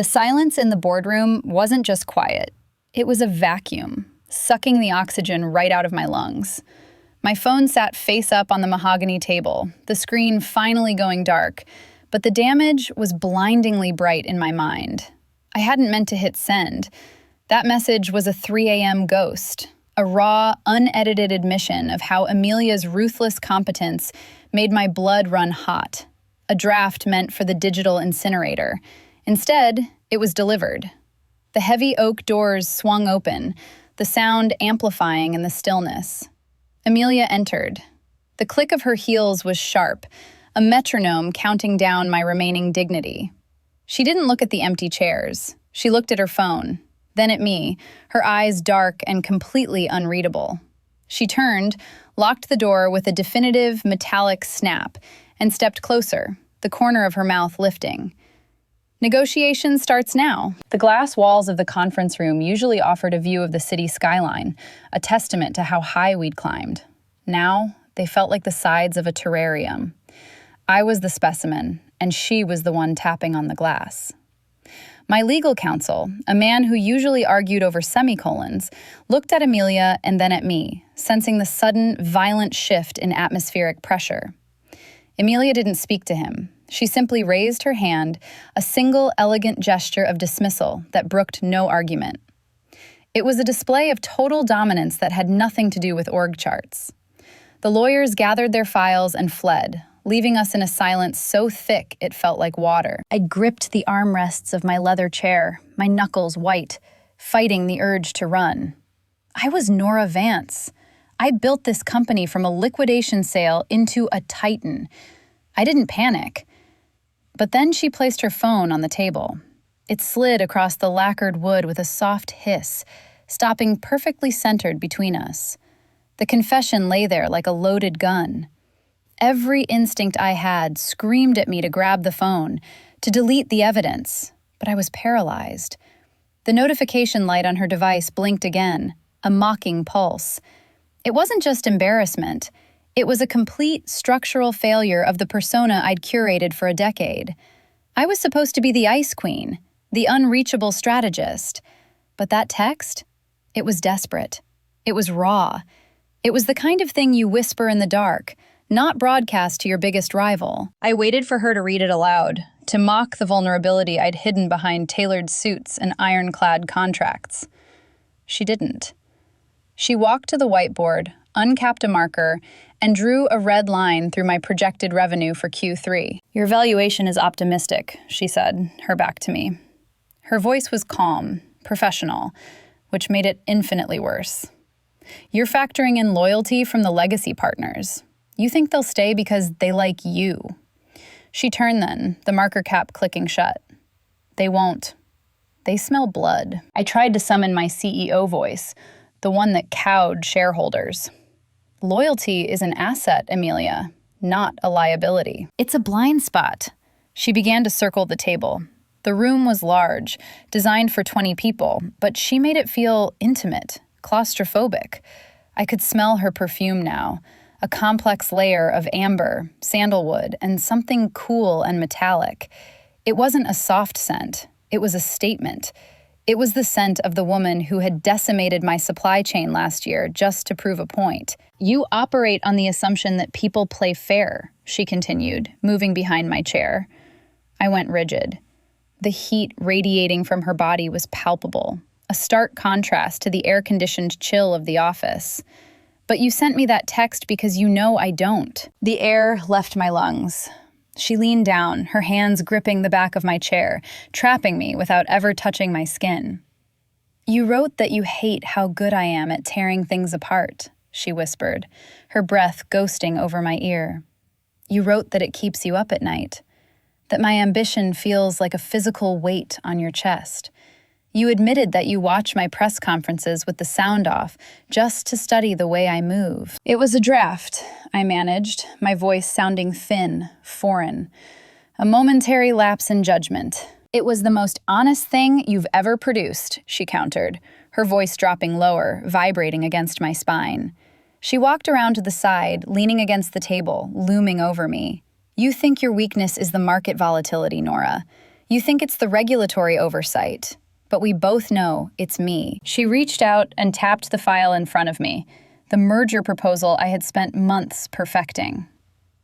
The silence in the boardroom wasn't just quiet. It was a vacuum, sucking the oxygen right out of my lungs. My phone sat face up on the mahogany table, the screen finally going dark, but the damage was blindingly bright in my mind. I hadn't meant to hit send. That message was a 3 a.m. ghost, a raw, unedited admission of how Amelia's ruthless competence made my blood run hot, a draft meant for the digital incinerator. Instead, it was delivered. The heavy oak doors swung open, the sound amplifying in the stillness. Amelia entered. The click of her heels was sharp, a metronome counting down my remaining dignity. She didn't look at the empty chairs. She looked at her phone, then at me, her eyes dark and completely unreadable. She turned, locked the door with a definitive metallic snap, and stepped closer, the corner of her mouth lifting. Negotiation starts now. The glass walls of the conference room usually offered a view of the city skyline, a testament to how high we'd climbed. Now, they felt like the sides of a terrarium. I was the specimen, and she was the one tapping on the glass. My legal counsel, a man who usually argued over semicolons, looked at Amelia and then at me, sensing the sudden, violent shift in atmospheric pressure. Amelia didn't speak to him. She simply raised her hand, a single elegant gesture of dismissal that brooked no argument. It was a display of total dominance that had nothing to do with org charts. The lawyers gathered their files and fled, leaving us in a silence so thick it felt like water. I gripped the armrests of my leather chair, my knuckles white, fighting the urge to run. I was Nora Vance. I built this company from a liquidation sale into a titan. I didn't panic. But then she placed her phone on the table. It slid across the lacquered wood with a soft hiss, stopping perfectly centered between us. The confession lay there like a loaded gun. Every instinct I had screamed at me to grab the phone, to delete the evidence, but I was paralyzed. The notification light on her device blinked again, a mocking pulse. It wasn't just embarrassment. It was a complete structural failure of the persona I'd curated for a decade. I was supposed to be the ice queen, the unreachable strategist. But that text? It was desperate. It was raw. It was the kind of thing you whisper in the dark, not broadcast to your biggest rival. I waited for her to read it aloud, to mock the vulnerability I'd hidden behind tailored suits and ironclad contracts. She didn't. She walked to the whiteboard, uncapped a marker, and drew a red line through my projected revenue for Q3. "Your valuation is optimistic," she said, her back to me. Her voice was calm, professional, which made it infinitely worse. "You're factoring in loyalty from the legacy partners. You think they'll stay because they like you." She turned then, the marker cap clicking shut. "They won't. They smell blood." I tried to summon my CEO voice, the one that cowed shareholders. "Loyalty is an asset, Amelia, not a liability. It's a blind spot." She began to circle the table. The room was large, designed for 20 people, but she made it feel intimate, claustrophobic. I could smell her perfume now, a complex layer of amber, sandalwood, and something cool and metallic. It wasn't a soft scent. It was a statement. It was the scent of the woman who had decimated my supply chain last year just to prove a point. "You operate on the assumption that people play fair," she continued, moving behind my chair. I went rigid. The heat radiating from her body was palpable, a stark contrast to the air-conditioned chill of the office. "But you sent me that text because you know I don't." The air left my lungs. She leaned down, her hands gripping the back of my chair, trapping me without ever touching my skin. "You wrote that you hate how good I am at tearing things apart," she whispered, her breath ghosting over my ear. "You wrote that it keeps you up at night, that my ambition feels like a physical weight on your chest. You admitted that you watch my press conferences with the sound off just to study the way I move." "It was a draft," I managed, my voice sounding thin, foreign. "A momentary lapse in judgment." "It was the most honest thing you've ever produced," she countered, her voice dropping lower, vibrating against my spine. She walked around to the side, leaning against the table, looming over me. "You think your weakness is the market volatility, Nora. You think it's the regulatory oversight, but we both know it's me. She reached out and tapped the file in front of me, the merger proposal I had spent months perfecting.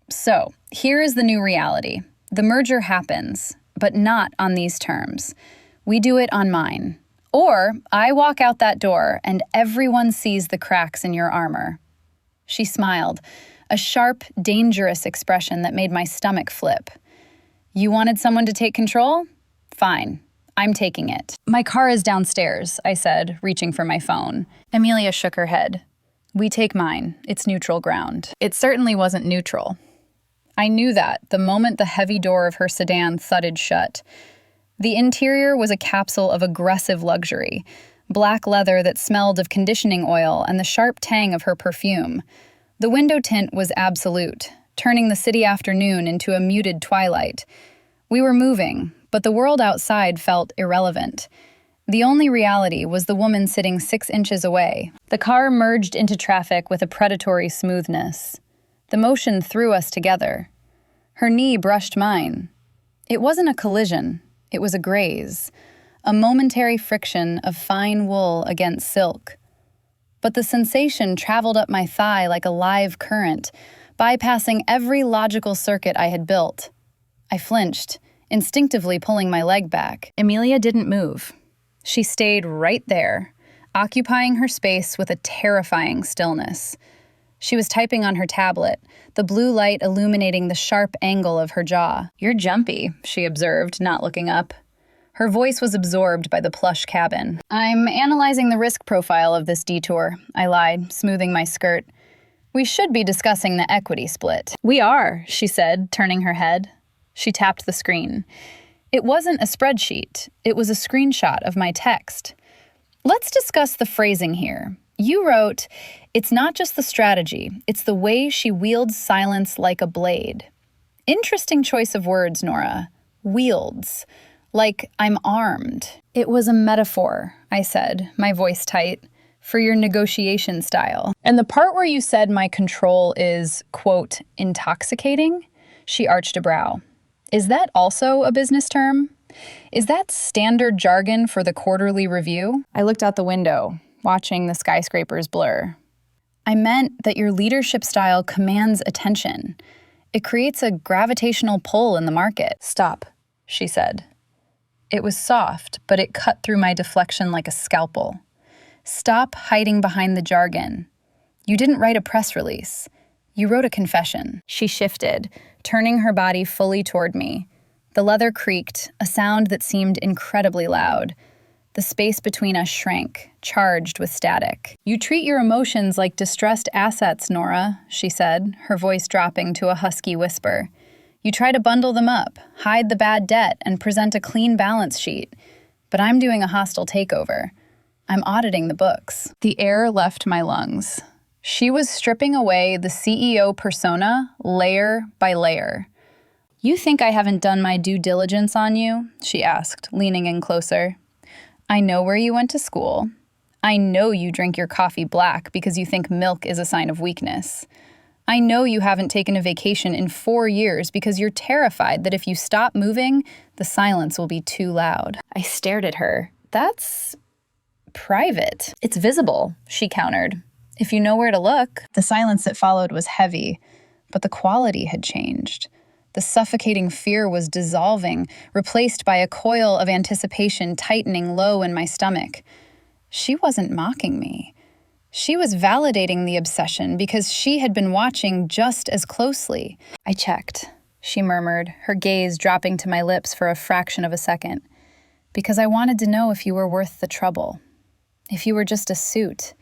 So, here is the new reality. The merger happens, but not on these terms. We do it on mine. Or I walk out that door and everyone sees the cracks in your armor. She smiled, a sharp, dangerous expression that made my stomach flip. You wanted someone to take control? Fine. I'm taking it. My car is downstairs, I said, reaching for my phone. Amelia shook her head. We take mine. It's neutral ground. It certainly wasn't neutral. I knew that the moment the heavy door of her sedan thudded shut. The interior was a capsule of aggressive luxury, black leather that smelled of conditioning oil and the sharp tang of her perfume. The window tint was absolute, turning the city afternoon into a muted twilight. We were moving, but the world outside felt irrelevant. The only reality was the woman sitting 6 inches away. The car merged into traffic with a predatory smoothness. The motion threw us together. Her knee brushed mine. It wasn't a collision. It was a graze, a momentary friction of fine wool against silk. But the sensation traveled up my thigh like a live current, bypassing every logical circuit I had built. I flinched, instinctively pulling my leg back. Amelia didn't move. She stayed right there, occupying her space with a terrifying stillness. She was typing on her tablet, the blue light illuminating the sharp angle of her jaw. You're jumpy, she observed, not looking up. Her voice was absorbed by the plush cabin. I'm analyzing the risk profile of this detour, I lied, smoothing my skirt. We should be discussing the equity split. We are, she said, turning her head. She tapped the screen. It wasn't a spreadsheet. It was a screenshot of my text. Let's discuss the phrasing here. You wrote, it's not just the strategy, it's the way she wields silence like a blade. Interesting choice of words, Nora. Wields. Like I'm armed. It was a metaphor, I said, my voice tight, for your negotiation style. And the part where you said my control is, quote, intoxicating? She arched a brow. Is that also a business term? Is that standard jargon for the quarterly review? I looked out the window, watching the skyscrapers blur. I meant that your leadership style commands attention. It creates a gravitational pull in the market. Stop, she said. It was soft, but it cut through my deflection like a scalpel. Stop hiding behind the jargon. You didn't write a press release. You wrote a confession. She shifted, turning her body fully toward me. The leather creaked, a sound that seemed incredibly loud. The space between us shrank, charged with static. You treat your emotions like distressed assets, Nora, she said, her voice dropping to a husky whisper. You try to bundle them up, hide the bad debt, and present a clean balance sheet. But I'm doing a hostile takeover. I'm auditing the books. The air left my lungs. She was stripping away the CEO persona layer by layer. You think I haven't done my due diligence on you? She asked, leaning in closer. I know where you went to school. I know you drink your coffee black because you think milk is a sign of weakness. I know you haven't taken a vacation in 4 years because you're terrified that if you stop moving, the silence will be too loud. I stared at her. That's private. It's visible, she countered. If you know where to look. The silence that followed was heavy, but the quality had changed. The suffocating fear was dissolving, replaced by a coil of anticipation tightening low in my stomach. She wasn't mocking me. She was validating the obsession because she had been watching just as closely. I checked, she murmured, her gaze dropping to my lips for a fraction of a second. Because I wanted to know if you were worth the trouble. If you were just a suit.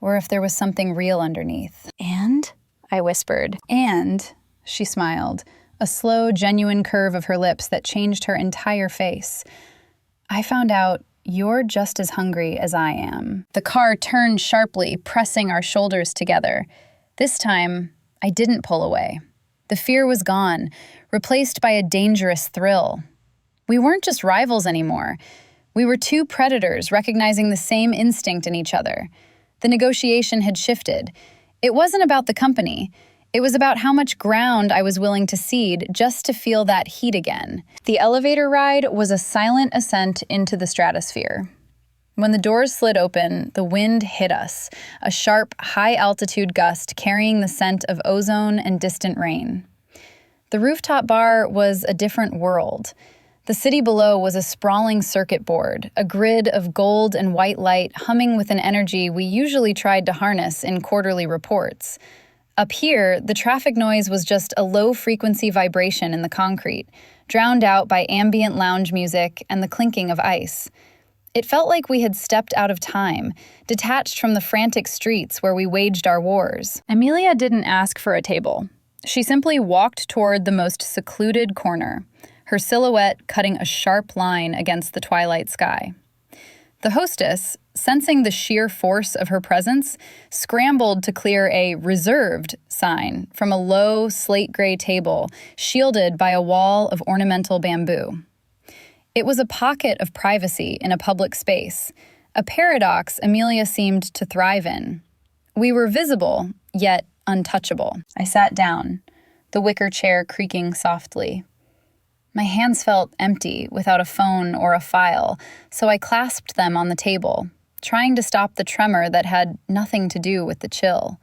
Or if there was something real underneath. And? I whispered. And, she smiled. A slow, genuine curve of her lips that changed her entire face. I found out you're just as hungry as I am. The car turned sharply, pressing our shoulders together. This time, I didn't pull away. The fear was gone, replaced by a dangerous thrill. We weren't just rivals anymore. We were two predators recognizing the same instinct in each other. The negotiation had shifted. It wasn't about the company. It was about how much ground I was willing to cede just to feel that heat again. The elevator ride was a silent ascent into the stratosphere. When the doors slid open, the wind hit us, a sharp, high-altitude gust carrying the scent of ozone and distant rain. The rooftop bar was a different world. The city below was a sprawling circuit board, a grid of gold and white light humming with an energy we usually tried to harness in quarterly reports. Up here, the traffic noise was just a low-frequency vibration in the concrete, drowned out by ambient lounge music and the clinking of ice. It felt like we had stepped out of time, detached from the frantic streets where we waged our wars. Amelia didn't ask for a table. She simply walked toward the most secluded corner, her silhouette cutting a sharp line against the twilight sky. The hostess, sensing the sheer force of her presence, scrambled to clear a reserved sign from a low, slate-gray table shielded by a wall of ornamental bamboo. It was a pocket of privacy in a public space, a paradox Amelia seemed to thrive in. We were visible, yet untouchable. I sat down, the wicker chair creaking softly. My hands felt empty without a phone or a file, so I clasped them on the table, trying to stop the tremor that had nothing to do with the chill.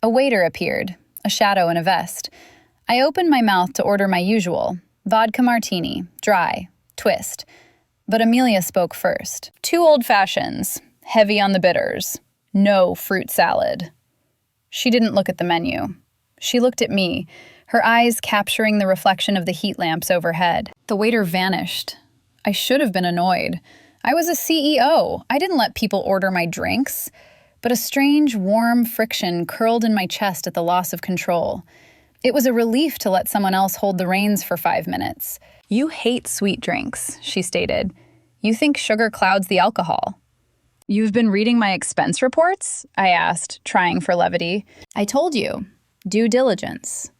A waiter appeared, a shadow in a vest. I opened my mouth to order my usual, vodka martini, dry, twist. But Amelia spoke first. 2 old fashions, heavy on the bitters, no fruit salad. She didn't look at the menu. She looked at me, her eyes capturing the reflection of the heat lamps overhead. The waiter vanished. I should have been annoyed. I was a CEO. I didn't let people order my drinks. But a strange, warm friction curled in my chest at the loss of control. It was a relief to let someone else hold the reins for 5 minutes. "You hate sweet drinks," she stated. "You think sugar clouds the alcohol." "You've been reading my expense reports?" I asked, trying for levity. "I told you. Due diligence."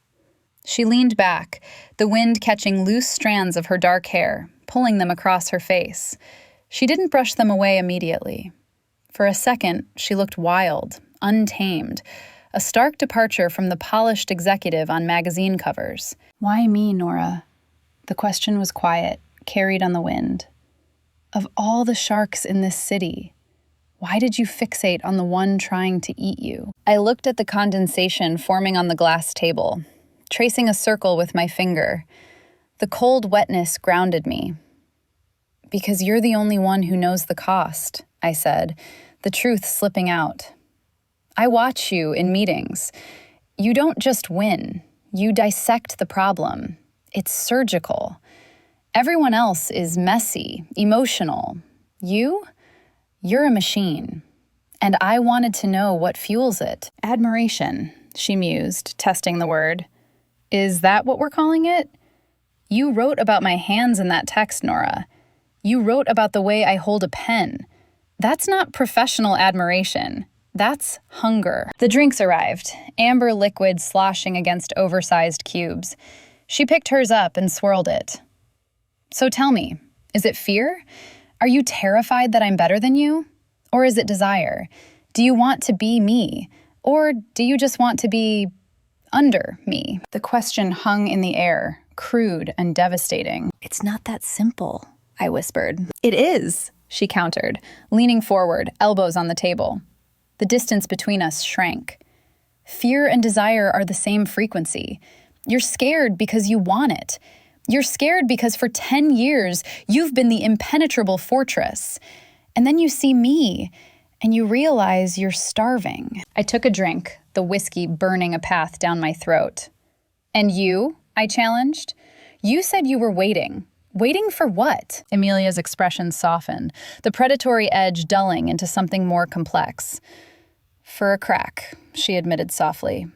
She leaned back, the wind catching loose strands of her dark hair, pulling them across her face. She didn't brush them away immediately. For a second, she looked wild, untamed, a stark departure from the polished executive on magazine covers. "Why me, Nora?" The question was quiet, carried on the wind. "Of all the sharks in this city, why did you fixate on the one trying to eat you?" I looked at the condensation forming on the glass table, tracing a circle with my finger. The cold wetness grounded me. "Because you're the only one who knows the cost," I said, the truth slipping out. "I watch you in meetings. You don't just win. You dissect the problem. It's surgical. Everyone else is messy, emotional. You're a machine. And I wanted to know what fuels it." "Admiration," she mused, testing the word. "Is that what we're calling it?" "You wrote about my hands in that text, Nora. You wrote about the way I hold a pen. That's not professional admiration. That's hunger." The drinks arrived, amber liquid sloshing against oversized cubes. She picked hers up and swirled it. "So tell me, is it fear? Are you terrified that I'm better than you? Or is it desire? Do you want to be me? Or do you just want to be under me?" The question hung in the air, crude and devastating. "It's not that simple," I whispered. "It is," she countered, leaning forward, elbows on the table. The distance between us shrank. "Fear and desire are the same frequency. You're scared because you want it. You're scared because for 10 years, you've been the impenetrable fortress. And then you see me, and you realize you're starving." I took a drink, the whiskey burning a path down my throat. "And you?" I challenged. "You said you were waiting. Waiting for what?" Amelia's expression softened, the predatory edge dulling into something more complex. "For a crack," she admitted softly.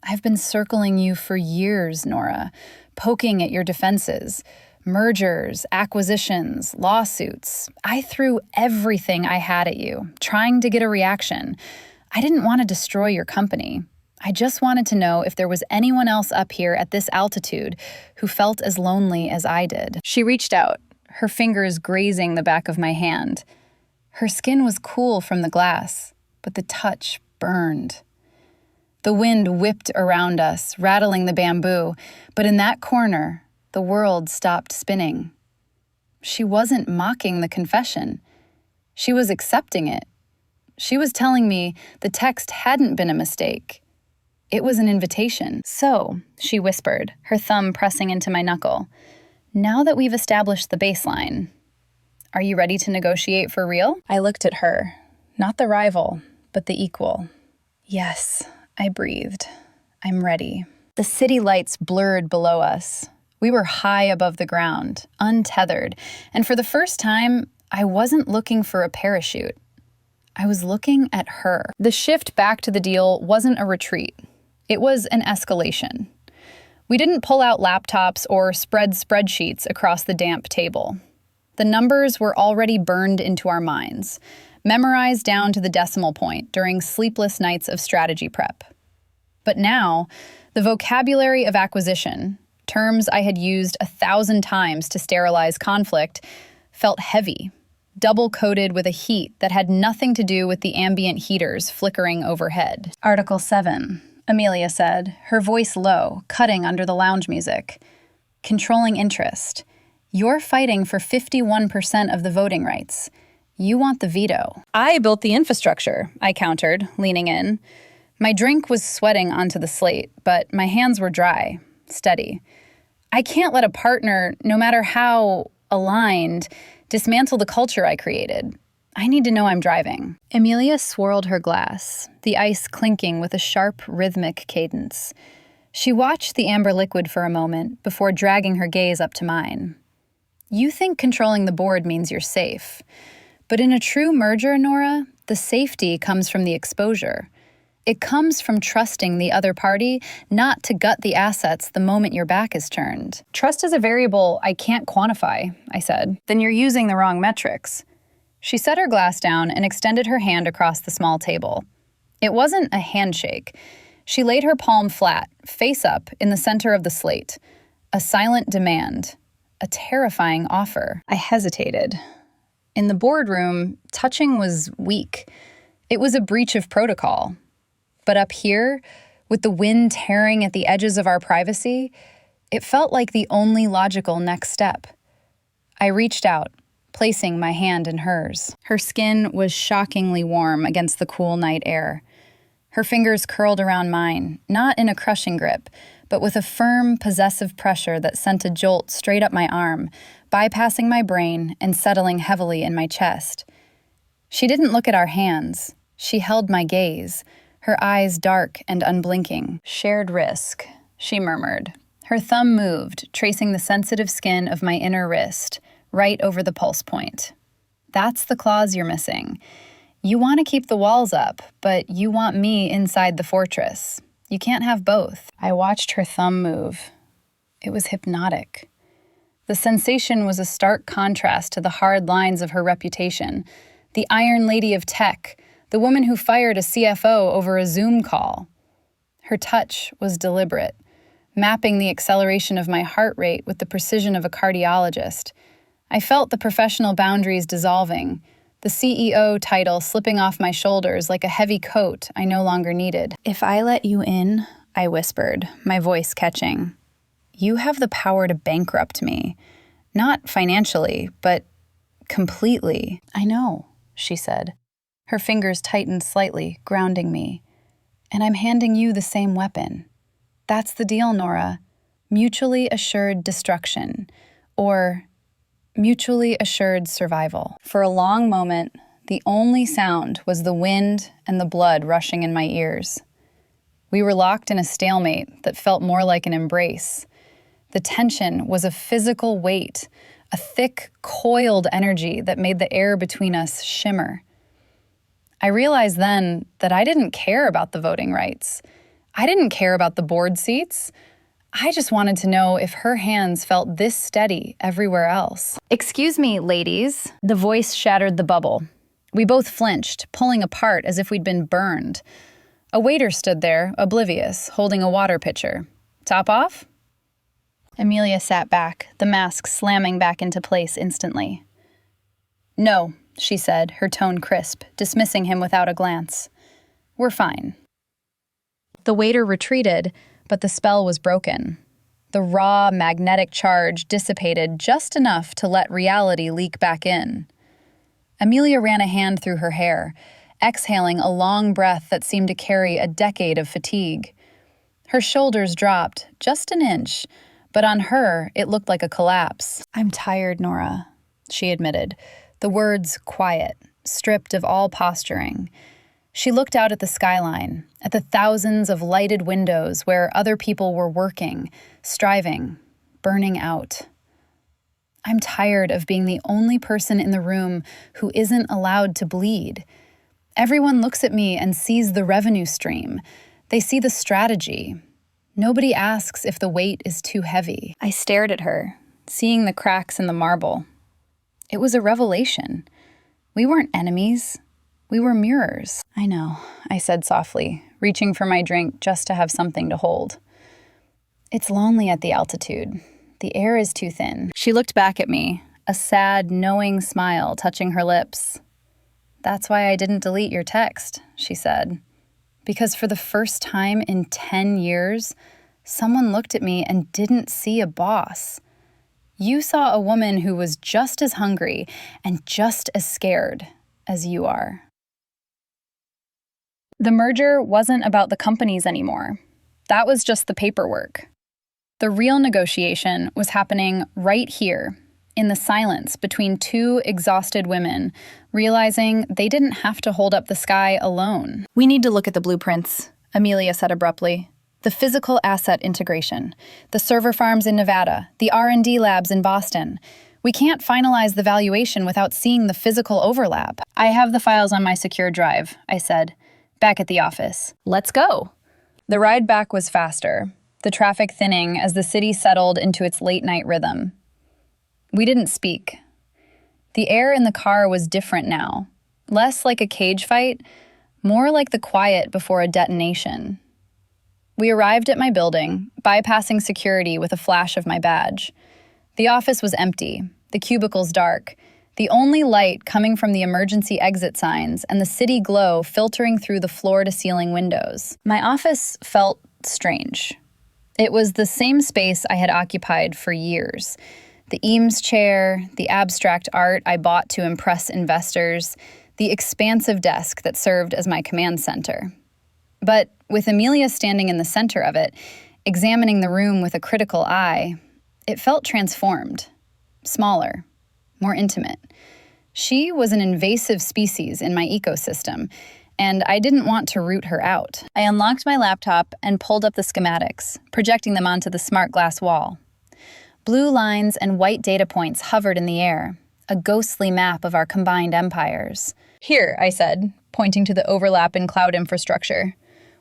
"I've been circling you for years, Nora, poking at your defenses. Mergers, acquisitions, lawsuits. I threw everything I had at you, trying to get a reaction. I didn't want to destroy your company. I just wanted to know if there was anyone else up here at this altitude who felt as lonely as I did." She reached out, her fingers grazing the back of my hand. Her skin was cool from the glass, but the touch burned. The wind whipped around us, rattling the bamboo, but in that corner, the world stopped spinning. She wasn't mocking the confession. She was accepting it. She was telling me the text hadn't been a mistake. It was an invitation. "So," she whispered, her thumb pressing into my knuckle, "now that we've established the baseline, are you ready to negotiate for real?" I looked at her, not the rival, but the equal. "Yes," I breathed. "I'm ready." The city lights blurred below us. We were high above the ground, untethered, and for the first time, I wasn't looking for a parachute. I was looking at her. The shift back to the deal wasn't a retreat. It was an escalation. We didn't pull out laptops or spread spreadsheets across the damp table. The numbers were already burned into our minds, memorized down to the decimal point during sleepless nights of strategy prep. But now, the vocabulary of acquisition, terms I had used 1,000 times to sterilize conflict, felt heavy, double-coated with a heat that had nothing to do with the ambient heaters flickering overhead. "Article 7, Amelia said, her voice low, cutting under the lounge music. "Controlling interest. You're fighting for 51% of the voting rights. You want the veto." "I built the infrastructure," I countered, leaning in. My drink was sweating onto the slate, but my hands were dry, steady. I can't let a partner, no matter how aligned, dismantle the culture I created. I need to know I'm driving. Amelia swirled her glass, the ice clinking with a sharp, rhythmic cadence. She watched the amber liquid for a moment before dragging her gaze up to mine. "You think controlling the board means you're safe. But in a true merger, Nora, the safety comes from the exposure. It comes from trusting the other party not to gut the assets the moment your back is turned." "Trust is a variable I can't quantify," I said. "Then you're using the wrong metrics." She set her glass down and extended her hand across the small table. It wasn't a handshake. She laid her palm flat, face up, in the center of the slate. A silent demand. A terrifying offer. I hesitated. In the boardroom, touching was weak. It was a breach of protocol. But up here, with the wind tearing at the edges of our privacy, it felt like the only logical next step. I reached out, placing my hand in hers. Her skin was shockingly warm against the cool night air. Her fingers curled around mine, not in a crushing grip, but with a firm, possessive pressure that sent a jolt straight up my arm, bypassing my brain and settling heavily in my chest. She didn't look at our hands. She held my gaze, her eyes dark and unblinking. "Shared risk," she murmured. Her thumb moved, tracing the sensitive skin of my inner wrist, right over the pulse point. "That's the clause you're missing. You want to keep the walls up, but you want me inside the fortress. You can't have both." I watched her thumb move. It was hypnotic. The sensation was a stark contrast to the hard lines of her reputation. The Iron Lady of Tech, the woman who fired a CFO over a Zoom call. Her touch was deliberate, mapping the acceleration of my heart rate with the precision of a cardiologist. I felt the professional boundaries dissolving, the CEO title slipping off my shoulders like a heavy coat I no longer needed. "If I let you in," I whispered, my voice catching, "you have the power to bankrupt me. Not financially, but completely." "I know," she said. Her fingers tightened slightly, grounding me. "And I'm handing you the same weapon. That's the deal, Nora. Mutually assured destruction, or mutually assured survival." For a long moment, the only sound was the wind and the blood rushing in my ears. We were locked in a stalemate that felt more like an embrace. The tension was a physical weight, a thick, coiled energy that made the air between us shimmer. I realized then that I didn't care about the voting rights. I didn't care about the board seats. I just wanted to know if her hands felt this steady everywhere else. "Excuse me, ladies." The voice shattered the bubble. We both flinched, pulling apart as if we'd been burned. A waiter stood there, oblivious, holding a water pitcher. "Top off?" Amelia sat back, the mask slamming back into place instantly. "No," she said, her tone crisp, dismissing him without a glance. "We're fine." The waiter retreated, but the spell was broken. The raw, magnetic charge dissipated just enough to let reality leak back in. Amelia ran a hand through her hair, exhaling a long breath that seemed to carry a decade of fatigue. Her shoulders dropped just an inch, but on her, it looked like a collapse. "I'm tired, Nora," she admitted, the words quiet, stripped of all posturing. She looked out at the skyline, at the thousands of lighted windows where other people were working, striving, burning out. "I'm tired of being the only person in the room who isn't allowed to bleed. Everyone looks at me and sees the revenue stream. They see the strategy. Nobody asks if the weight is too heavy." I stared at her, seeing the cracks in the marble. It was a revelation. We weren't enemies. We were mirrors. "I know," I said softly, reaching for my drink just to have something to hold. "It's lonely at the altitude. The air is too thin." She looked back at me, a sad, knowing smile touching her lips. "That's why I didn't delete your text," she said. "Because for the first time in 10 years, someone looked at me and didn't see a boss. You saw a woman who was just as hungry and just as scared as you are." The merger wasn't about the companies anymore. That was just the paperwork. The real negotiation was happening right here, in the silence between two exhausted women, realizing they didn't have to hold up the sky alone. "We need to look at the blueprints," Amelia said abruptly. "The physical asset integration, the server farms in Nevada, the R&D labs in Boston. We can't finalize the valuation without seeing the physical overlap." "I have the files on my secure drive," I said, back at the office. "Let's go." The ride back was faster, the traffic thinning as the city settled into its late-night rhythm. We didn't speak. The air in the car was different now, less like a cage fight, more like the quiet before a detonation. We arrived at my building, bypassing security with a flash of my badge. The office was empty, the cubicles dark, the only light coming from the emergency exit signs and the city glow filtering through the floor-to-ceiling windows. My office felt strange. It was the same space I had occupied for years. The Eames chair, the abstract art I bought to impress investors, the expansive desk that served as my command center. But with Amelia standing in the center of it, examining the room with a critical eye, it felt transformed, smaller, more intimate. She was an invasive species in my ecosystem, and I didn't want to root her out. I unlocked my laptop and pulled up the schematics, projecting them onto the smart glass wall. Blue lines and white data points hovered in the air, a ghostly map of our combined empires. "Here," I said, pointing to the overlap in cloud infrastructure.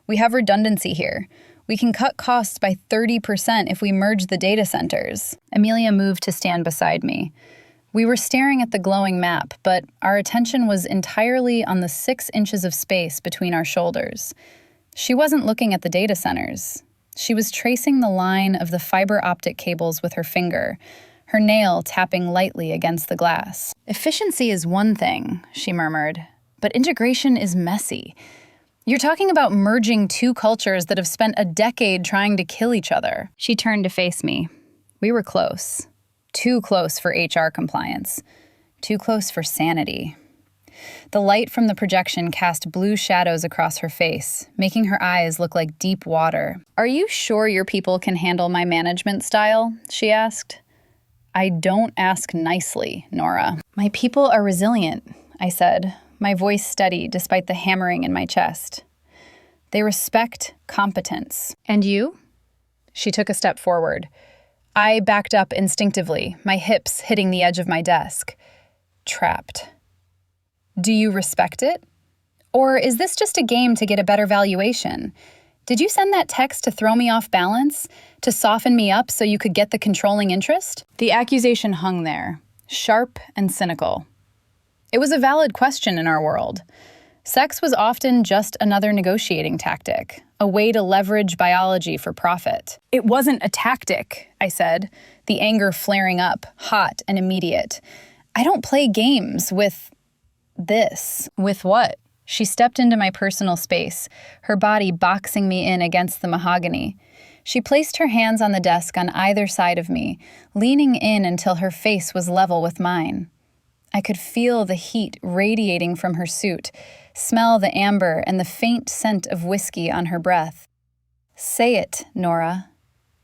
"We have redundancy here. We can cut costs by 30% if we merge the data centers." Amelia moved to stand beside me. We were staring at the glowing map, but our attention was entirely on the 6 inches of space between our shoulders. She wasn't looking at the data centers. She was tracing the line of the fiber optic cables with her finger, her nail tapping lightly against the glass. "Efficiency is one thing," she murmured, "but integration is messy. You're talking about merging two cultures that have spent a decade trying to kill each other." She turned to face me. We were close. Too close for HR compliance. Too close for sanity. The light from the projection cast blue shadows across her face, making her eyes look like deep water. "Are you sure your people can handle my management style?" she asked. "I don't ask nicely, Nora." "My people are resilient," I said, my voice steady despite the hammering in my chest. "They respect competence." "And you?" She took a step forward. I backed up instinctively, my hips hitting the edge of my desk. Trapped. "Do you respect it? Or is this just a game to get a better valuation? Did you send that text to throw me off balance? To soften me up so you could get the controlling interest?" The accusation hung there, sharp and cynical. It was a valid question in our world. Sex was often just another negotiating tactic, a way to leverage biology for profit. "It wasn't a tactic," I said, the anger flaring up, hot and immediate. "I don't play games with this." "With what?" She stepped into my personal space, her body boxing me in against the mahogany. She placed her hands on the desk on either side of me, leaning in until her face was level with mine. I could feel the heat radiating from her suit, smell the amber and the faint scent of whiskey on her breath. "Say it, Nora."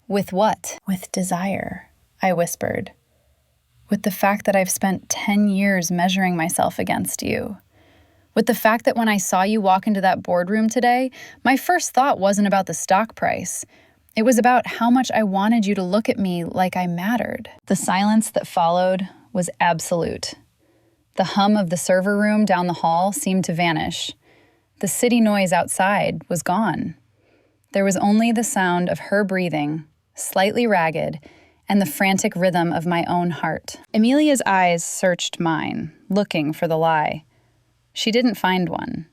"With what?" "With desire," I whispered. "With the fact that I've spent 10 years measuring myself against you. With the fact that when I saw you walk into that boardroom today, my first thought wasn't about the stock price. It was about how much I wanted you to look at me like I mattered." The silence that followed was absolute. The hum of the server room down the hall seemed to vanish. The city noise outside was gone. There was only the sound of her breathing, slightly ragged, and the frantic rhythm of my own heart. Amelia's eyes searched mine, looking for the lie. She didn't find one.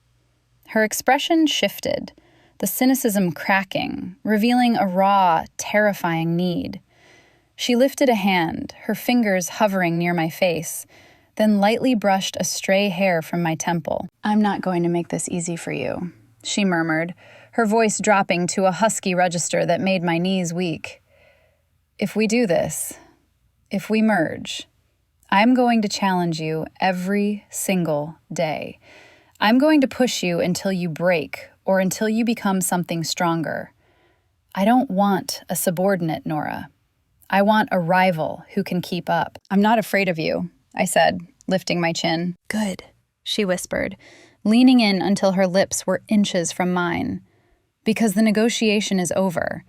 Her expression shifted, the cynicism cracking, revealing a raw, terrifying need. She lifted a hand, her fingers hovering near my face, then lightly brushed a stray hair from my temple. "I'm not going to make this easy for you," she murmured, her voice dropping to a husky register that made my knees weak. "If we do this, if we merge, I'm going to challenge you every single day. I'm going to push you until you break or until you become something stronger. I don't want a subordinate, Nora. I want a rival who can keep up." "I'm not afraid of you," I said, lifting my chin. "Good," she whispered, leaning in until her lips were inches from mine. "Because the negotiation is over.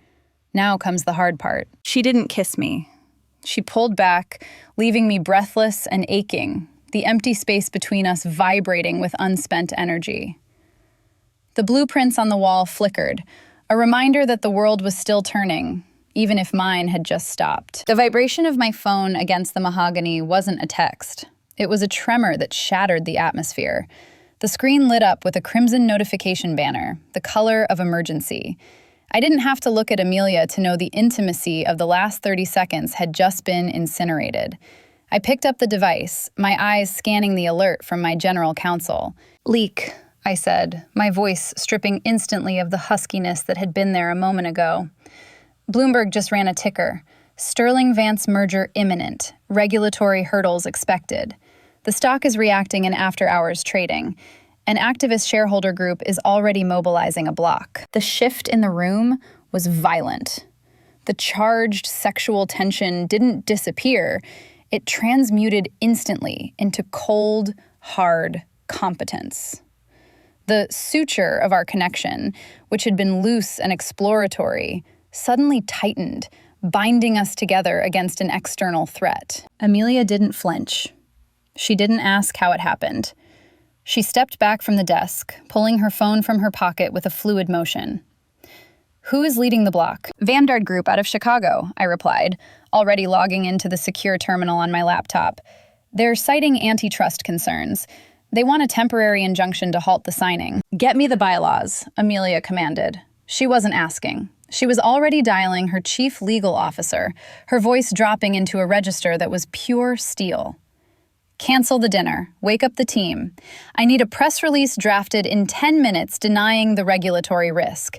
Now comes the hard part." She didn't kiss me. She pulled back, leaving me breathless and aching, the empty space between us vibrating with unspent energy. The blueprints on the wall flickered, a reminder that the world was still turning, even if mine had just stopped. The vibration of my phone against the mahogany wasn't a text. It was a tremor that shattered the atmosphere. The screen lit up with a crimson notification banner, the color of emergency. I didn't have to look at Amelia to know the intimacy of the last 30 seconds had just been incinerated. I picked up the device, my eyes scanning the alert from my general counsel. "Leak," I said, my voice stripping instantly of the huskiness that had been there a moment ago. "Bloomberg just ran a ticker. Sterling-Vance merger imminent. Regulatory hurdles expected. The stock is reacting in after-hours trading. An activist shareholder group is already mobilizing a block." The shift in the room was violent. The charged sexual tension didn't disappear. It transmuted instantly into cold, hard competence. The suture of our connection, which had been loose and exploratory, suddenly tightened, binding us together against an external threat. Amelia didn't flinch. She didn't ask how it happened. She stepped back from the desk, pulling her phone from her pocket with a fluid motion. "Who is leading the block?" "Vanguard Group out of Chicago," I replied, already logging into the secure terminal on my laptop. "They're citing antitrust concerns. They want a temporary injunction to halt the signing." "Get me the bylaws," Amelia commanded. She wasn't asking. She was already dialing her chief legal officer, her voice dropping into a register that was pure steel. "Cancel the dinner. Wake up the team. I need a press release drafted in 10 minutes denying the regulatory risk.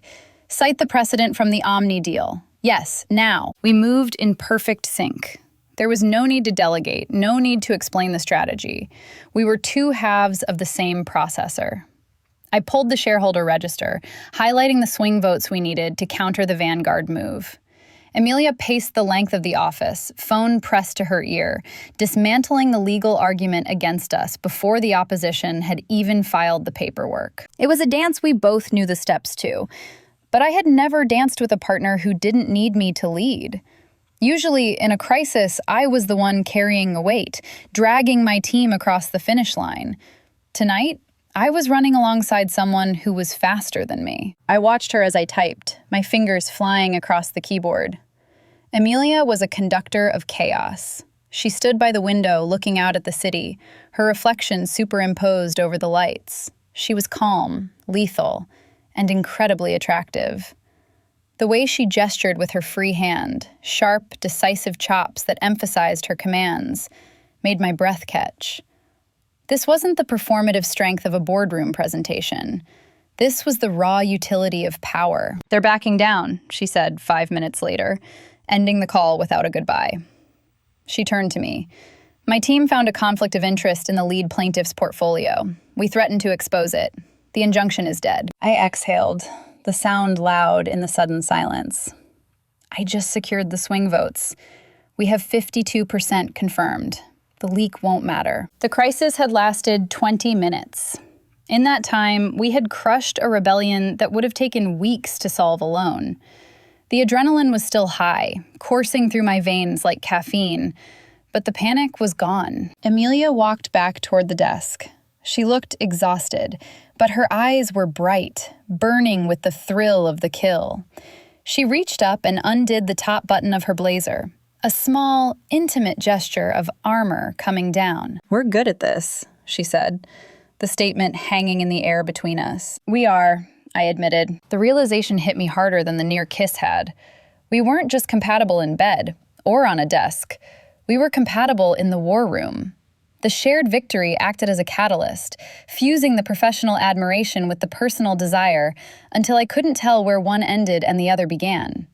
Cite the precedent from the Omni deal. Yes, now." We moved in perfect sync. There was no need to delegate, no need to explain the strategy. We were two halves of the same processor. I pulled the shareholder register, highlighting the swing votes we needed to counter the Vanguard move. Amelia paced the length of the office, phone pressed to her ear, dismantling the legal argument against us before the opposition had even filed the paperwork. It was a dance we both knew the steps to, but I had never danced with a partner who didn't need me to lead. Usually, in a crisis, I was the one carrying the weight, dragging my team across the finish line. Tonight, I was running alongside someone who was faster than me. I watched her as I typed, my fingers flying across the keyboard. Amelia was a conductor of chaos. She stood by the window looking out at the city, her reflection superimposed over the lights. She was calm, lethal, and incredibly attractive. The way she gestured with her free hand, sharp, decisive chops that emphasized her commands, made my breath catch. This wasn't the performative strength of a boardroom presentation. This was the raw utility of power. "They're backing down," she said 5 minutes later, ending the call without a goodbye. She turned to me. "My team found a conflict of interest in the lead plaintiff's portfolio. We threatened to expose it. The injunction is dead." I exhaled, the sound loud in the sudden silence. "I just secured the swing votes. We have 52% confirmed. The leak won't matter." The crisis had lasted 20 minutes. In that time, we had crushed a rebellion that would have taken weeks to solve alone. The adrenaline was still high, coursing through my veins like caffeine, but the panic was gone. Amelia walked back toward the desk. She looked exhausted, but her eyes were bright, burning with the thrill of the kill. She reached up and undid the top button of her blazer, a small, intimate gesture of armor coming down. "We're good at this," she said, the statement hanging in the air between us. "We are," I admitted. The realization hit me harder than the near kiss had. We weren't just compatible in bed or on a desk. We were compatible in the war room. The shared victory acted as a catalyst, fusing the professional admiration with the personal desire until I couldn't tell where one ended and the other began.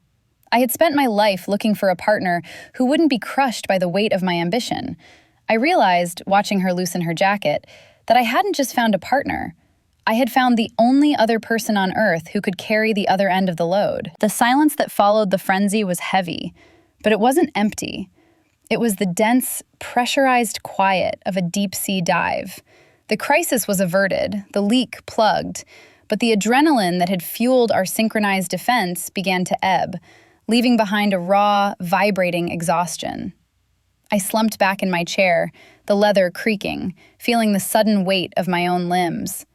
I had spent my life looking for a partner who wouldn't be crushed by the weight of my ambition. I realized, watching her loosen her jacket, that I hadn't just found a partner. I had found the only other person on earth who could carry the other end of the load. The silence that followed the frenzy was heavy, but it wasn't empty. It was the dense, pressurized quiet of a deep-sea dive. The crisis was averted, the leak plugged, but the adrenaline that had fueled our synchronized defense began to ebb, leaving behind a raw, vibrating exhaustion. I slumped back in my chair, the leather creaking, feeling the sudden weight of my own limbs.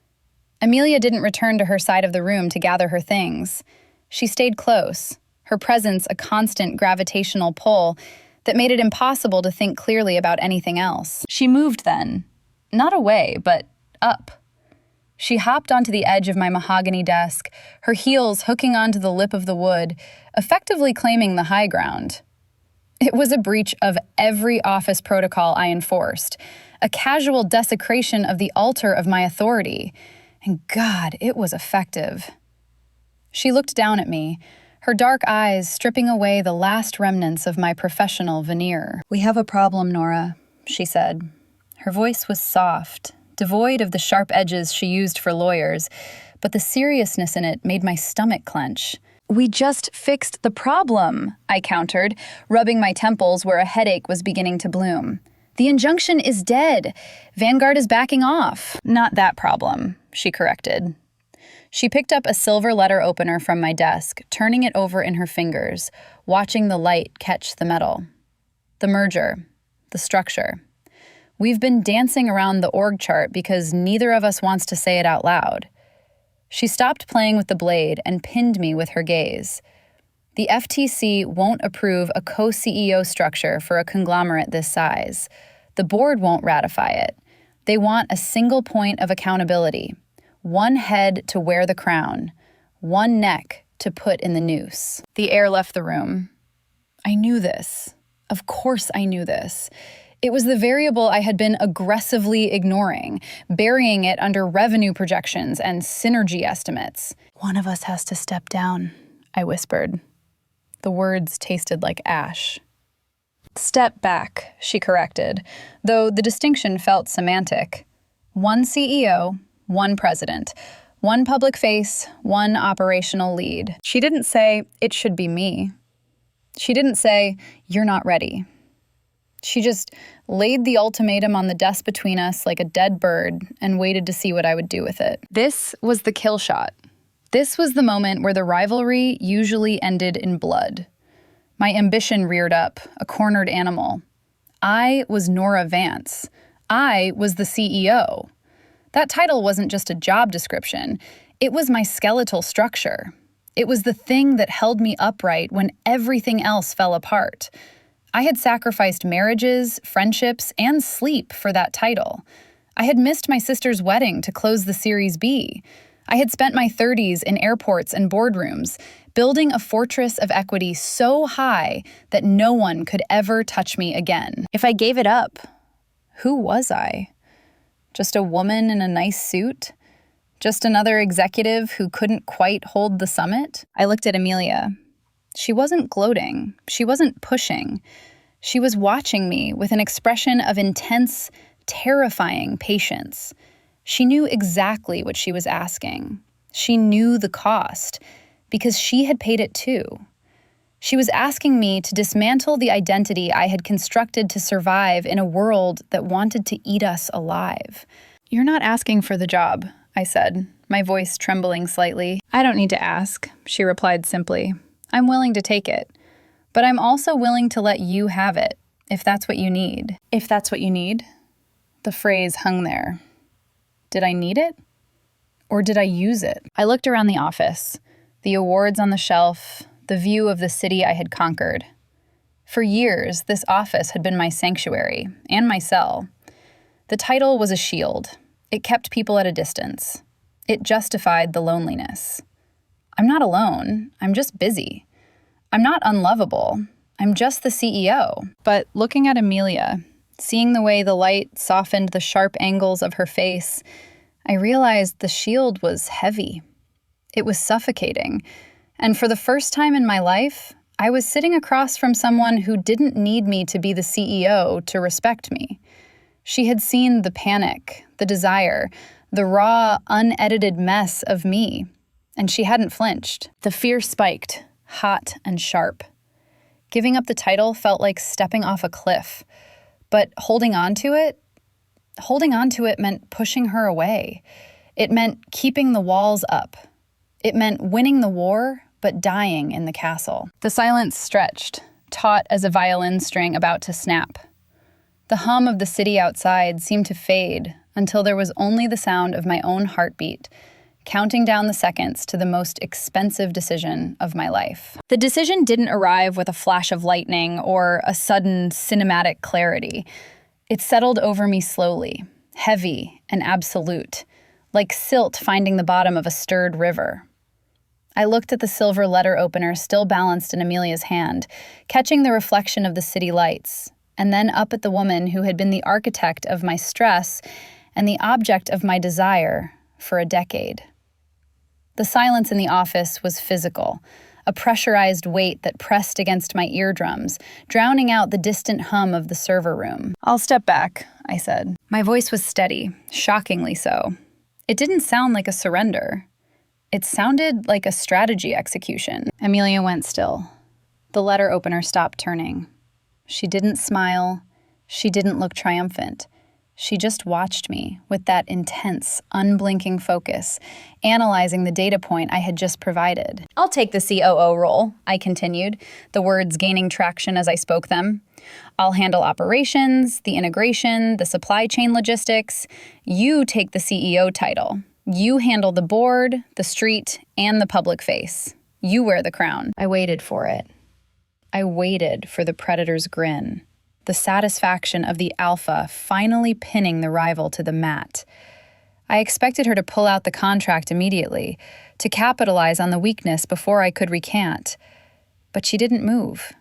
Amelia didn't return to her side of the room to gather her things. She stayed close, her presence a constant gravitational pull that made it impossible to think clearly about anything else. She moved then. Not away, but up. She hopped onto the edge of my mahogany desk, her heels hooking onto the lip of the wood, effectively claiming the high ground. It was a breach of every office protocol I enforced, a casual desecration of the altar of my authority. And God, it was effective. She looked down at me, her dark eyes stripping away the last remnants of my professional veneer. "We have a problem, Nora," she said. Her voice was soft, devoid of the sharp edges she used for lawyers, but the seriousness in it made my stomach clench. "We just fixed the problem," I countered, rubbing my temples where a headache was beginning to bloom. "The injunction is dead. Vanguard is backing off." "Not that problem," she corrected. She picked up a silver letter opener from my desk, turning it over in her fingers, watching the light catch the metal. "The merger. The structure. We've been dancing around the org chart because neither of us wants to say it out loud." She stopped playing with the blade and pinned me with her gaze. "The FTC won't approve a co-CEO structure for a conglomerate this size. The board won't ratify it. They want a single point of accountability. One head to wear the crown. One neck to put in the noose." The air left the room. I knew this. Of course I knew this. It was the variable I had been aggressively ignoring, burying it under revenue projections and synergy estimates. "One of us has to step down," I whispered. The words tasted like ash. "Step back," she corrected, though the distinction felt semantic. One CEO, one president, one public face, one operational lead. She didn't say, "It should be me." She didn't say, "You're not ready." She just laid the ultimatum on the desk between us like a dead bird and waited to see what I would do with it. This was the kill shot. This was the moment where the rivalry usually ended in blood. My ambition reared up, a cornered animal. I was Nora Vance. I was the CEO. That title wasn't just a job description. It was my skeletal structure. It was the thing that held me upright when everything else fell apart. I had sacrificed marriages, friendships, and sleep for that title. I had missed my sister's wedding to close the Series B. I had spent my 30s in airports and boardrooms, building a fortress of equity so high that no one could ever touch me again. If I gave it up, who was I? Just a woman in a nice suit? Just another executive who couldn't quite hold the summit? I looked at Amelia. She wasn't gloating. She wasn't pushing. She was watching me with an expression of intense, terrifying patience. She knew exactly what she was asking. She knew the cost, because she had paid it too. She was asking me to dismantle the identity I had constructed to survive in a world that wanted to eat us alive. "You're not asking for the job," I said, my voice trembling slightly. "I don't need to ask," she replied simply. "I'm willing to take it. But I'm also willing to let you have it, if that's what you need." If that's what you need? The phrase hung there. Did I need it? Or did I use it? I looked around the office, the awards on the shelf, the view of the city I had conquered. For years, this office had been my sanctuary and my cell. The title was a shield. It kept people at a distance. It justified the loneliness. I'm not alone. I'm just busy. I'm not unlovable. I'm just the CEO. But looking at Amelia, seeing the way the light softened the sharp angles of her face, I realized the shield was heavy. It was suffocating. And for the first time in my life, I was sitting across from someone who didn't need me to be the CEO to respect me. She had seen the panic, the desire, the raw, unedited mess of me, and she hadn't flinched. The fear spiked, hot and sharp. Giving up the title felt like stepping off a cliff, but holding on to it meant pushing her away. It meant keeping the walls up. It meant winning the war, but dying in the castle. The silence stretched, taut as a violin string about to snap. The hum of the city outside seemed to fade until there was only the sound of my own heartbeat, counting down the seconds to the most expensive decision of my life. The decision didn't arrive with a flash of lightning or a sudden cinematic clarity. It settled over me slowly, heavy and absolute, like silt finding the bottom of a stirred river. I looked at the silver letter opener still balanced in Amelia's hand, catching the reflection of the city lights, and then up at the woman who had been the architect of my stress and the object of my desire for a decade. The silence in the office was physical, a pressurized weight that pressed against my eardrums, drowning out the distant hum of the server room. "I'll step back," I said. My voice was steady, shockingly so. It didn't sound like a surrender. It sounded like a strategy execution. Amelia went still. The letter opener stopped turning. She didn't smile. She didn't look triumphant. She just watched me with that intense, unblinking focus, analyzing the data point I had just provided. "I'll take the COO role," I continued, the words gaining traction as I spoke them. "I'll handle operations, the integration, the supply chain logistics. You take the CEO title. You handle the board, the street, and the public face. You wear the crown." I waited for it. I waited for the predator's grin, the satisfaction of the alpha finally pinning the rival to the mat. I expected her to pull out the contract immediately, to capitalize on the weakness before I could recant. But she didn't move.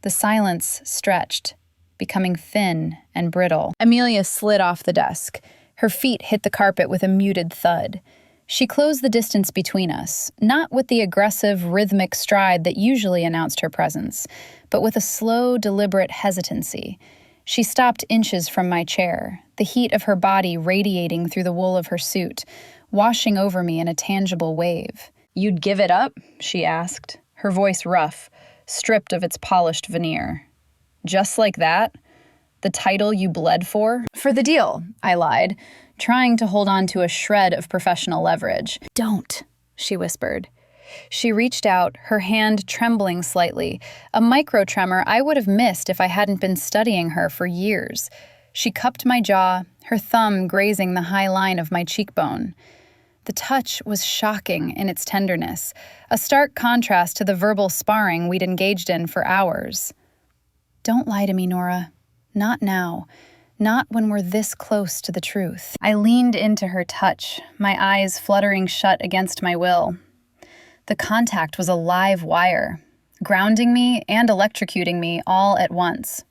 The silence stretched, becoming thin and brittle. Amelia slid off the desk. Her feet hit the carpet with a muted thud. She closed the distance between us, not with the aggressive, rhythmic stride that usually announced her presence, but with a slow, deliberate hesitancy. She stopped inches from my chair, the heat of her body radiating through the wool of her suit, washing over me in a tangible wave. "You'd give it up?" she asked, her voice rough, stripped of its polished veneer. "Just like that? The title you bled for?" "For the deal," I lied, trying to hold on to a shred of professional leverage. "Don't," she whispered. She reached out, her hand trembling slightly, a micro-tremor I would have missed if I hadn't been studying her for years. She cupped my jaw, her thumb grazing the high line of my cheekbone. The touch was shocking in its tenderness, a stark contrast to the verbal sparring we'd engaged in for hours. "Don't lie to me, Nora. Not now. Not when we're this close to the truth." I leaned into her touch, my eyes fluttering shut against my will. The contact was a live wire, grounding me and electrocuting me all at once.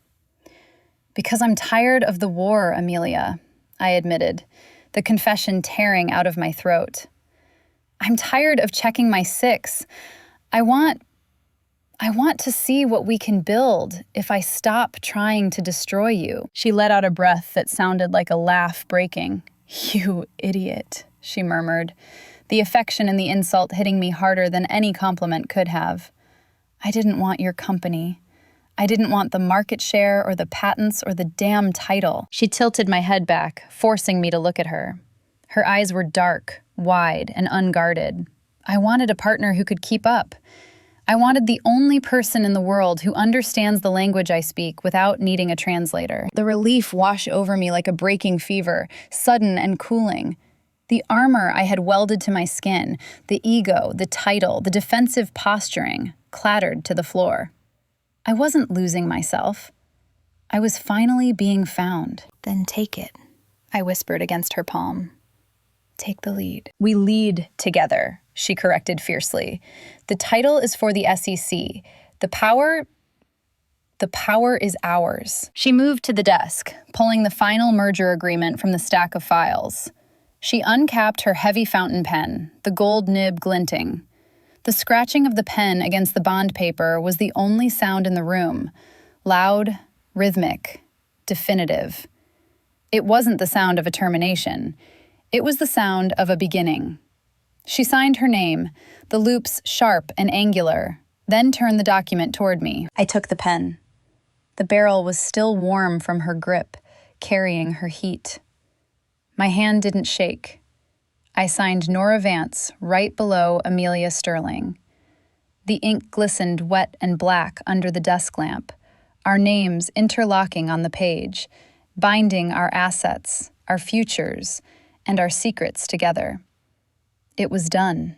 "Because I'm tired of the war, Amelia. I admitted, the confession tearing out of my throat. I'm tired of checking my 6. I want to see what we can build if I stop trying to destroy you. She let out a breath that sounded like a laugh breaking. You idiot, she murmured, the affection and the insult hitting me harder than any compliment could have. I didn't want your company. I didn't want the market share or the patents or the damn title. She tilted my head back, forcing me to look at her. Her eyes were dark, wide, and unguarded. I wanted a partner who could keep up. I wanted the only person in the world who understands the language I speak without needing a translator. The relief washed over me like a breaking fever, sudden and cooling. The armor I had welded to my skin, the ego, the title, the defensive posturing, clattered to the floor. I wasn't losing myself. I was finally being found. Then take it, I whispered against her palm. Take the lead. We lead together, she corrected fiercely. The title is for the SEC. The power is ours. She moved to the desk, pulling the final merger agreement from the stack of files. She uncapped her heavy fountain pen, the gold nib glinting. The scratching of the pen against the bond paper was the only sound in the room. Loud, rhythmic, definitive. It wasn't the sound of a termination. It was the sound of a beginning. She signed her name, the loops sharp and angular, then turned the document toward me. I took the pen. The barrel was still warm from her grip, carrying her heat. My hand didn't shake. I signed Nora Vance right below Amelia Sterling. The ink glistened wet and black under the desk lamp, our names interlocking on the page, binding our assets, our futures, and our secrets together. It was done.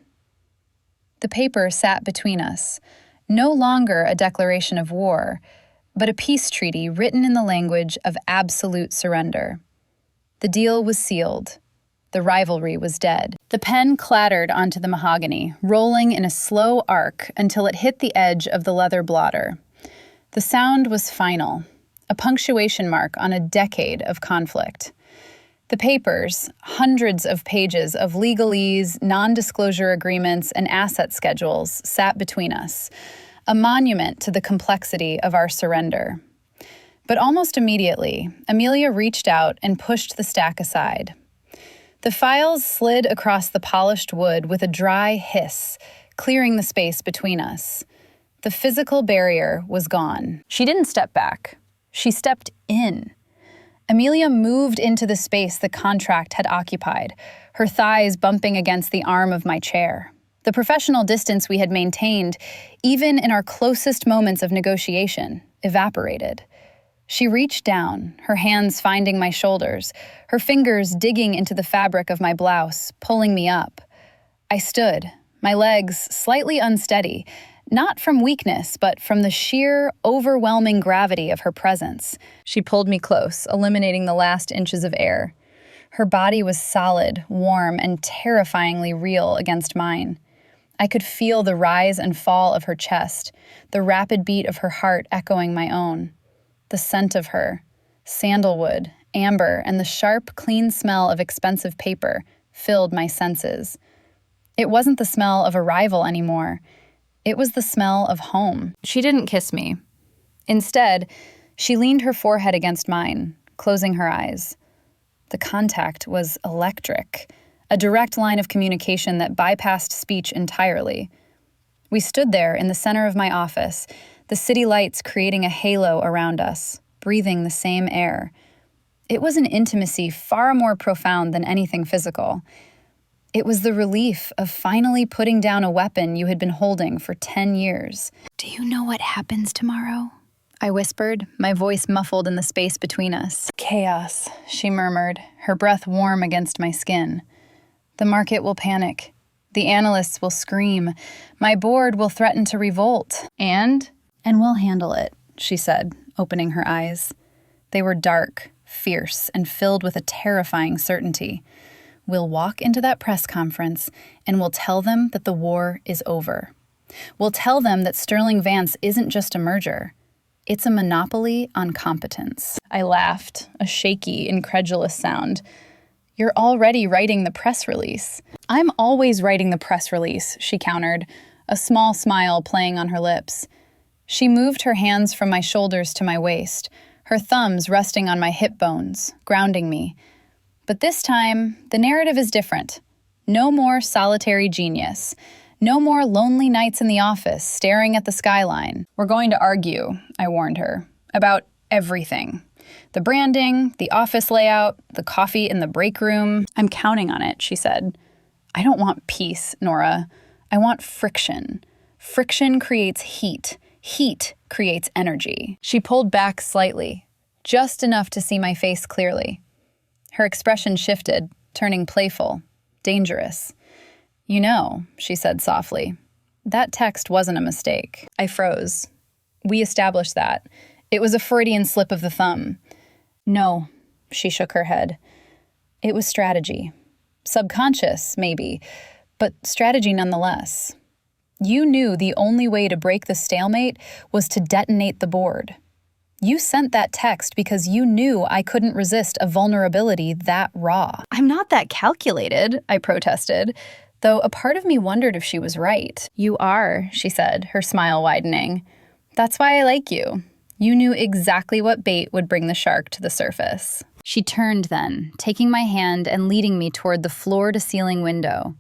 The paper sat between us, no longer a declaration of war, but a peace treaty written in the language of absolute surrender. The deal was sealed. The rivalry was dead. The pen clattered onto the mahogany, rolling in a slow arc until it hit the edge of the leather blotter. The sound was final, a punctuation mark on a decade of conflict. The papers, hundreds of pages of legalese, non-disclosure agreements, and asset schedules sat between us, a monument to the complexity of our surrender. But almost immediately, Amelia reached out and pushed the stack aside. The files slid across the polished wood with a dry hiss, clearing the space between us. The physical barrier was gone. She didn't step back. She stepped in. Amelia moved into the space the contract had occupied, her thighs bumping against the arm of my chair. The professional distance we had maintained, even in our closest moments of negotiation, evaporated. She reached down, her hands finding my shoulders, her fingers digging into the fabric of my blouse, pulling me up. I stood, my legs slightly unsteady, not from weakness, but from the sheer, overwhelming gravity of her presence. She pulled me close, eliminating the last inches of air. Her body was solid, warm, and terrifyingly real against mine. I could feel the rise and fall of her chest, the rapid beat of her heart echoing my own. The scent of her, sandalwood, amber, and the sharp, clean smell of expensive paper filled my senses. It wasn't the smell of a rival anymore. It was the smell of home. She didn't kiss me. Instead, she leaned her forehead against mine, closing her eyes. The contact was electric, a direct line of communication that bypassed speech entirely. We stood there in the center of my office, the city lights creating a halo around us, breathing the same air. It was an intimacy far more profound than anything physical. It was the relief of finally putting down a weapon you had been holding for 10 years. "Do you know what happens tomorrow?" I whispered, my voice muffled in the space between us. "Chaos," she murmured, her breath warm against my skin. "The market will panic. The analysts will scream. My board will threaten to revolt. And we'll handle it," she said, opening her eyes. They were dark, fierce, and filled with a terrifying certainty. "We'll walk into that press conference, and we'll tell them that the war is over. We'll tell them that Sterling Vance isn't just a merger. It's a monopoly on competence. I laughed, a shaky, incredulous sound. You're already writing the press release. I'm always writing the press release, she countered, a small smile playing on her lips. She moved her hands from my shoulders to my waist, her thumbs resting on my hip bones, grounding me. But this time, the narrative is different. No more solitary genius. No more lonely nights in the office, staring at the skyline. We're going to argue, I warned her, about everything. The branding, the office layout, the coffee in the break room. I'm counting on it, she said. I don't want peace, Nora. I want friction. Friction creates heat. Heat creates energy. She pulled back slightly, just enough to see my face clearly. Her expression shifted, turning playful, dangerous. You know, she said softly, that text wasn't a mistake. I froze. We established that. It was a Freudian slip of the thumb. No, she shook her head. It was strategy. Subconscious, maybe, but strategy nonetheless. You knew the only way to break the stalemate was to detonate the board. You sent that text because you knew I couldn't resist a vulnerability that raw. I'm not that calculated, I protested, though a part of me wondered if she was right. You are, she said, her smile widening. That's why I like you. You knew exactly what bait would bring the shark to the surface. She turned then, taking my hand and leading me toward the floor-to-ceiling window.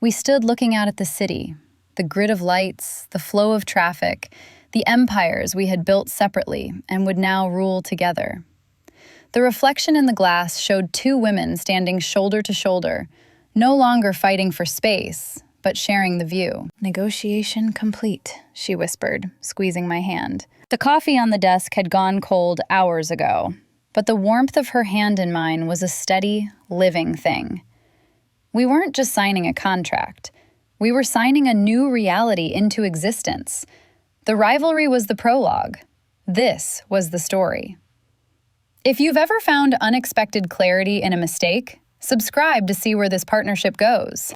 We stood looking out at the city, the grid of lights, the flow of traffic, the empires we had built separately and would now rule together. The reflection in the glass showed two women standing shoulder to shoulder, no longer fighting for space, but sharing the view. Negotiation complete, she whispered, squeezing my hand. The coffee on the desk had gone cold hours ago, but the warmth of her hand in mine was a steady, living thing. We weren't just signing a contract. We were signing a new reality into existence. The rivalry was the prologue. This was the story. If you've ever found unexpected clarity in a mistake, subscribe to see where this partnership goes.